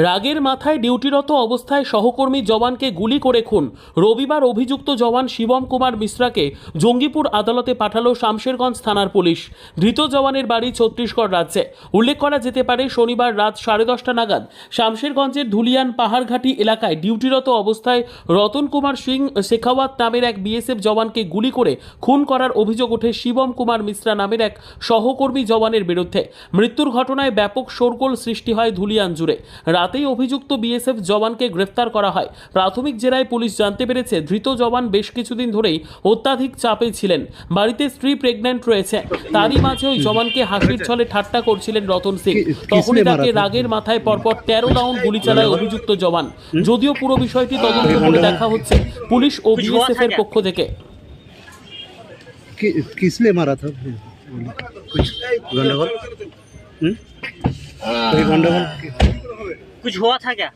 রাগের মাথায় ডিউটিরত অবস্থায় সহকর্মী জওয়ানকে গুলি করে খুন। রবিবার অভিযুক্ত জওয়ান শিবম কুমার মিশ্রাকে জঙ্গিপুর আদালতে পাঠালো শামশেরগঞ্জ থানার পুলিশ। ধৃত জওয়ানের বাড়ি ছত্তিশগড় রাজ্যে। উল্লেখ করা যেতে পারে, শনিবার রাত 10:30 নাগাদ শামশেরগঞ্জের ধুলিয়ান পাহাড়ঘাটি এলাকায় ডিউটিরত অবস্থায় রতন কুমার সিং শেখাওয়াত নামের এক বিএসএফ জওয়ানকে গুলি করে খুন করার অভিযোগ ওঠে শিবম কুমার মিশ্রা নামের এক সহকর্মী জওয়ানের বিরুদ্ধে। মৃত্যুর ঘটনায় ব্যাপক শোরগোল সৃষ্টি হয় ধুলিয়ান জুড়ে। রাতেই অভিযুক্ত বিএসএফ জওয়ানকে গ্রেফতার করা হয়। প্রাথমিক জেরায় পুলিশ জানতে পেরেছে, ধৃত জওয়ান বেশ কিছুদিন ধরেই অত্যাধিক চাপে ছিলেন। বাড়িতে স্ত্রী প্রেগন্যান্ট রয়েছে। তারই মাঝে ওই জওয়ানকে হাসির ছলে ঠাট্টা করছিলেন রতন সিং। তখনই তাকে রাগের মাথায় পরপর 13 রাউন্ড গুলি চালায় অভিযুক্ত জওয়ান। যদিও পুরো বিষয়টি তদন্ত করে দেখা হচ্ছে পুলিশ ও বিএসএফ এর পক্ষ থেকে। किसने मारा था? कुछ गंडगोल? कोई गंडगोल? कुछ हुआ था क्या?